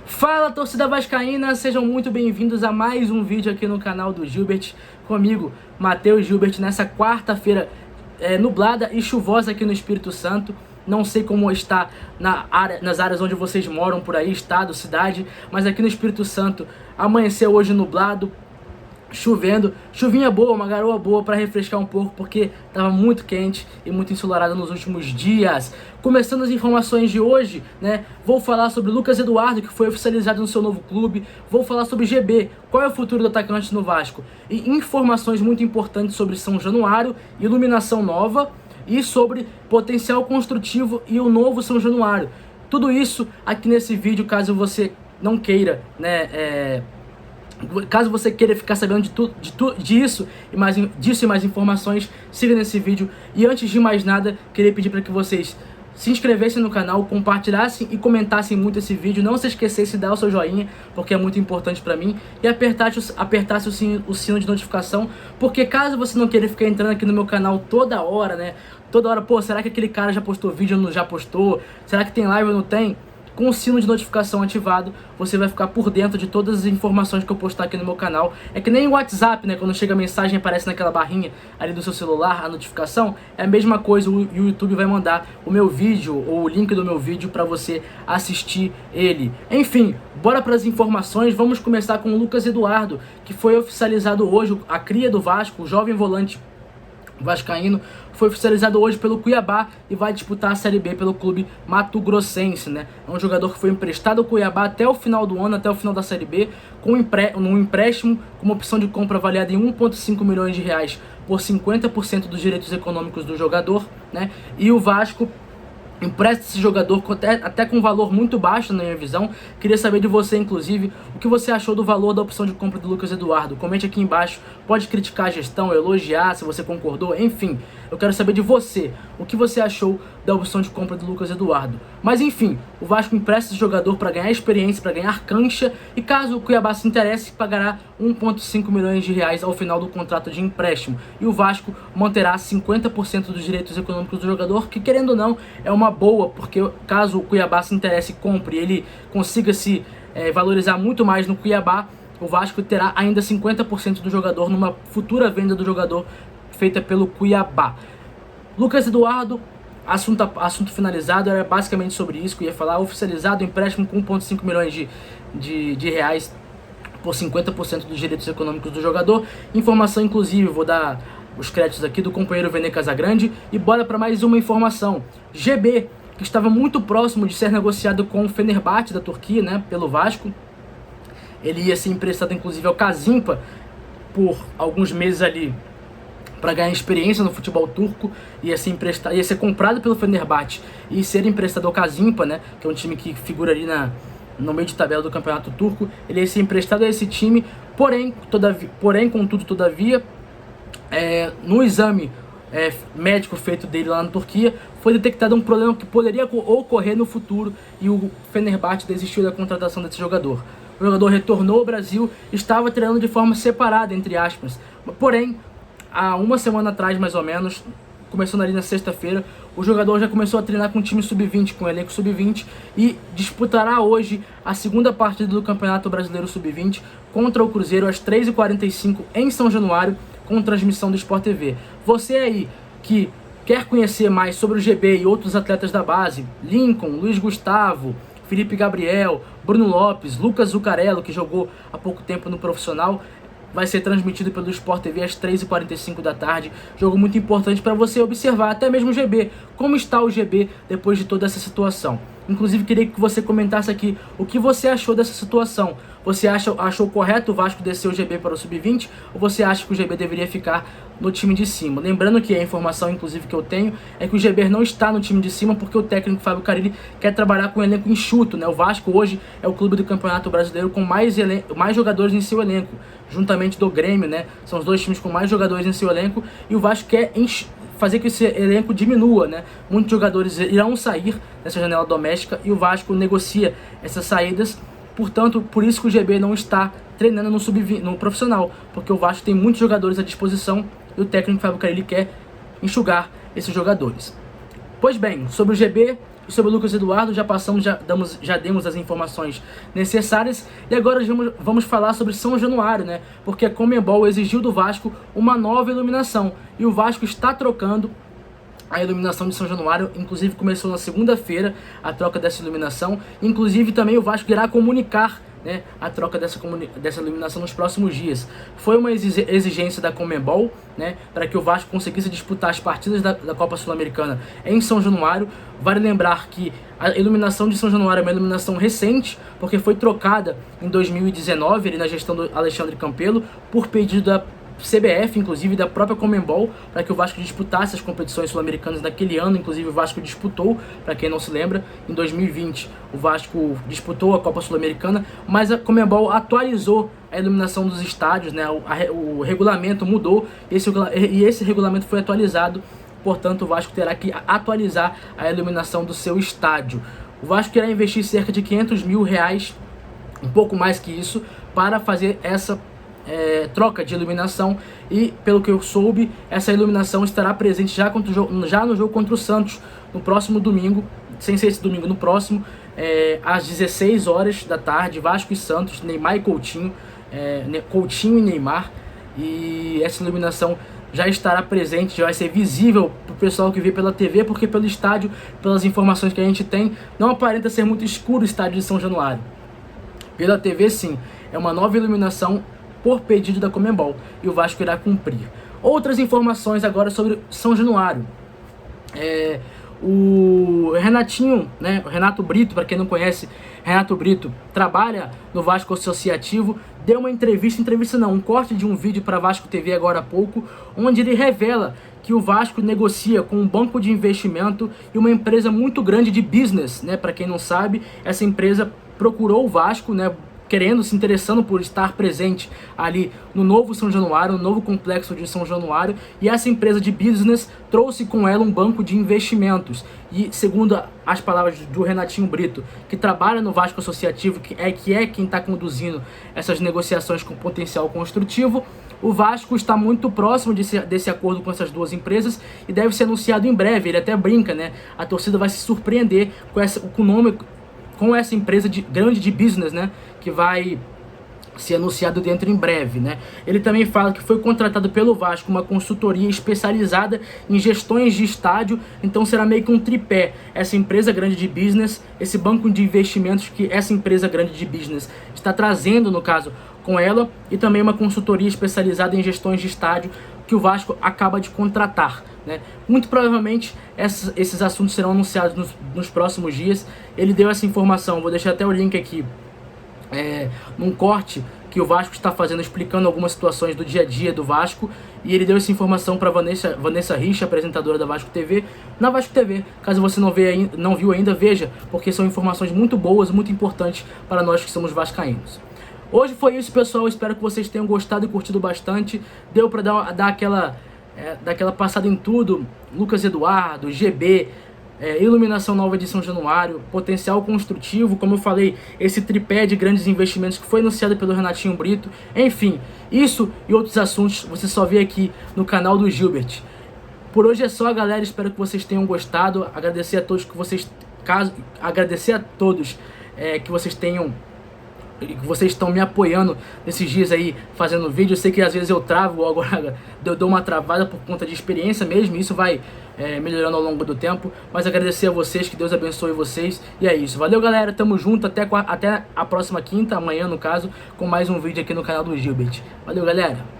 Fala, torcida vascaína, sejam muito bem-vindos a mais um vídeo aqui no canal do Gilbert, comigo, Matheus Gilbert, nessa quarta-feira nublada e chuvosa aqui no Espírito Santo. Não sei como está nas áreas onde vocês moram por aí, estado, cidade, mas aqui no Espírito Santo amanheceu hoje nublado, chovendo, chuvinha boa, uma garoa boa para refrescar um pouco, porque estava muito quente e muito ensolarado nos últimos dias. Começando as informações de hoje, né? Vou falar sobre Lucas Eduardo, que foi oficializado no seu novo clube. Vou falar sobre GB, qual é o futuro do atacante no Vasco. E informações muito importantes sobre São Januário, iluminação nova e sobre potencial construtivo e o novo São Januário. Tudo isso aqui nesse vídeo, caso você não queira, né? Caso você queira ficar sabendo disso e mais informações, siga nesse vídeo. E antes de mais nada, queria pedir para que vocês se inscrevessem no canal, compartilhassem e comentassem muito esse vídeo. Não se esquecesse de dar o seu joinha, porque é muito importante para mim. E apertasse o sino de notificação, porque caso você não queira ficar entrando aqui no meu canal toda hora, né? Toda hora, pô, será que aquele cara já postou vídeo ou não já postou? Será que tem live ou não tem? Com o sino de notificação ativado, você vai ficar por dentro de todas as informações que eu postar aqui no meu canal. É que nem o WhatsApp, né? Quando chega a mensagem aparece naquela barrinha ali do seu celular, a notificação. É a mesma coisa, o YouTube vai mandar o meu vídeo ou o link do meu vídeo para você assistir ele. Enfim, bora para as informações. Vamos começar com o Lucas Eduardo, que foi oficializado hoje, a cria do Vasco, o jovem volante vascaíno, foi oficializado hoje pelo Cuiabá e vai disputar a Série B pelo clube mato-grossense, né? É um jogador que foi emprestado ao Cuiabá até o final do ano, até o final da Série B, com um empréstimo com uma opção de compra avaliada em 1,5 milhões de reais por 50% dos direitos econômicos do jogador, né? E o Vasco empresta esse jogador até com um valor muito baixo na minha visão. Queria saber de você, inclusive, o que você achou do valor da opção de compra do Lucas Eduardo. Comente aqui embaixo, pode criticar a gestão, elogiar se você concordou, enfim. Eu quero saber de você, o que você achou da opção de compra do Lucas Eduardo. Mas enfim, o Vasco empresta esse jogador para ganhar experiência, para ganhar cancha, e caso o Cuiabá se interesse, pagará 1,5 milhões de reais ao final do contrato de empréstimo. E o Vasco manterá 50% dos direitos econômicos do jogador, que querendo ou não, é uma boa, porque caso o Cuiabá se interesse e compre, ele consiga se valorizar muito mais no Cuiabá, o Vasco terá ainda 50% do jogador numa futura venda do jogador feita pelo Cuiabá. Lucas Eduardo, assunto finalizado, era basicamente sobre isso que eu ia falar. Oficializado, empréstimo com 1,5 milhões de reais por 50% dos direitos econômicos do jogador. Informação, inclusive, vou dar os créditos aqui do companheiro Vene Casagrande. E bora para mais uma informação. GB, que estava muito próximo de ser negociado com o Fenerbahçe da Turquia, né, pelo Vasco. Ele ia ser emprestado, inclusive, ao Kazimpa por alguns meses ali, para ganhar experiência no futebol turco. Ia ser comprado pelo Fenerbahçe e ser emprestado ao Kazimpa, né, que é um time que figura ali no meio de tabela do campeonato turco. Ele ia ser emprestado a esse time, porém, contudo, todavia, no exame médico feito dele lá na Turquia, foi detectado um problema que poderia ocorrer no futuro e o Fenerbahçe desistiu da contratação desse jogador. O jogador retornou ao Brasil, estava treinando de forma separada, entre aspas, porém, há uma semana atrás, mais ou menos, começando ali na sexta-feira, o jogador já começou a treinar com o time sub-20, com o elenco sub-20, e disputará hoje a segunda partida do Campeonato Brasileiro Sub-20 contra o Cruzeiro às 3h45 em São Januário, com transmissão do Sport TV. Você aí que quer conhecer mais sobre o GB e outros atletas da base, Lincoln, Luiz Gustavo, Felipe Gabriel, Bruno Lopes, Lucas Zucarello, que jogou há pouco tempo no profissional, vai ser transmitido pelo Sport TV às 3h45 da tarde. Jogo muito importante para você observar, até mesmo o GB, como está o GB depois de toda essa situação. Inclusive, queria que você comentasse aqui o que você achou dessa situação. Você achou correto o Vasco descer o GB para o Sub-20 ou você acha que o GB deveria ficar no time de cima? Lembrando que a informação, inclusive, que eu tenho é que o GB não está no time de cima porque o técnico Fábio Carille quer trabalhar com um elenco enxuto, né? O Vasco hoje é o clube do Campeonato Brasileiro com mais jogadores em seu elenco, juntamente do Grêmio, né? São os dois times com mais jogadores em seu elenco e o Vasco quer fazer que esse elenco diminua, né? Muitos jogadores irão sair dessa janela doméstica e o Vasco negocia essas saídas. Portanto, por isso que o GB não está treinando no profissional, porque o Vasco tem muitos jogadores à disposição e o técnico Fábio Carille quer enxugar esses jogadores. Pois bem, sobre o GB, E sobre o Lucas Eduardo, já demos as informações necessárias. E agora vamos falar sobre São Januário, né? Porque a Conmebol exigiu do Vasco uma nova iluminação. E o Vasco está trocando a iluminação de São Januário. Inclusive começou na segunda-feira a troca dessa iluminação. Inclusive também o Vasco irá comunicar, né, a troca dessa iluminação nos próximos dias. Foi uma exigência da Conmebol, né, para que o Vasco conseguisse disputar as partidas da Copa Sul-Americana em São Januário. Vale lembrar que a iluminação de São Januário é uma iluminação recente, porque foi trocada em 2019, ali na gestão do Alexandre Campelo, por pedido da CBF, inclusive da própria Conmebol, para que o Vasco disputasse as competições sul-americanas naquele ano. Inclusive o Vasco disputou, para quem não se lembra, em 2020 o Vasco disputou a Copa Sul-Americana, mas a Conmebol atualizou a iluminação dos estádios, né? O regulamento mudou e esse regulamento foi atualizado. Portanto, o Vasco terá que atualizar a iluminação do seu estádio. O Vasco irá investir cerca de R$500 mil, um pouco mais que isso, para fazer essa troca de iluminação. E pelo que eu soube, essa iluminação estará presente já no jogo contra o Santos no próximo domingo, sem ser esse domingo, no próximo, às 16 horas da tarde, Vasco e Santos, Neymar e Coutinho, Coutinho e Neymar. E essa iluminação já estará presente, já vai ser visível para o pessoal que vê pela TV, porque pelo estádio, pelas informações que a gente tem, não aparenta ser muito escuro o estádio de São Januário. Pela TV sim, é uma nova iluminação por pedido da Conmebol, e o Vasco irá cumprir. Outras informações agora sobre São Januário. O Renatinho, né, o Renato Brito, para quem não conhece, Renato Brito trabalha no Vasco Associativo, deu uma um corte de um vídeo para Vasco TV agora há pouco, onde ele revela que o Vasco negocia com um banco de investimento e uma empresa muito grande de business, né? Para quem não sabe, essa empresa procurou o Vasco, né, se interessando por estar presente ali no novo São Januário, no novo complexo de São Januário, e essa empresa de business trouxe com ela um banco de investimentos. E segundo as palavras do Renatinho Brito, que trabalha no Vasco Associativo, que é quem está conduzindo essas negociações com potencial construtivo, o Vasco está muito próximo desse acordo com essas duas empresas e deve ser anunciado em breve. Ele até brinca, né? A torcida vai se surpreender com essa empresa grande de business, né, que vai ser anunciado dentro em breve, né? Ele também fala que foi contratado pelo Vasco uma consultoria especializada em gestões de estádio, então será meio que um tripé: essa empresa grande de business, esse banco de investimentos que essa empresa grande de business está trazendo, no caso, com ela, e também uma consultoria especializada em gestões de estádio que o Vasco acaba de contratar, né? Muito provavelmente esses assuntos serão anunciados nos próximos dias. Ele deu essa informação, vou deixar até o link aqui, num corte que o Vasco está fazendo, explicando algumas situações do dia a dia do Vasco, e ele deu essa informação para Vanessa Rich, apresentadora da Vasco TV, na Vasco TV. Caso você não viu ainda, veja, porque são informações muito boas, muito importantes para nós que somos vascaínos. Hoje foi isso, pessoal. Espero que vocês tenham gostado e curtido bastante. Deu para dar aquela passada em tudo: Lucas Eduardo, GB, iluminação nova de São Januário, potencial construtivo, como eu falei, esse tripé de grandes investimentos que foi anunciado pelo Renatinho Brito. Enfim, isso e outros assuntos você só vê aqui no canal do Gilbert. Por hoje é só, galera. Espero que vocês tenham gostado. Agradecer a todos que vocês estão me apoiando nesses dias aí fazendo vídeo. Eu sei que às vezes eu travo, agora eu dou uma travada por conta de experiência mesmo, isso vai melhorando ao longo do tempo, mas agradecer a vocês, que Deus abençoe vocês, e é isso. Valeu, galera, tamo junto, até a próxima quinta, amanhã no caso, com mais um vídeo aqui no canal do Gilbert. Valeu, galera!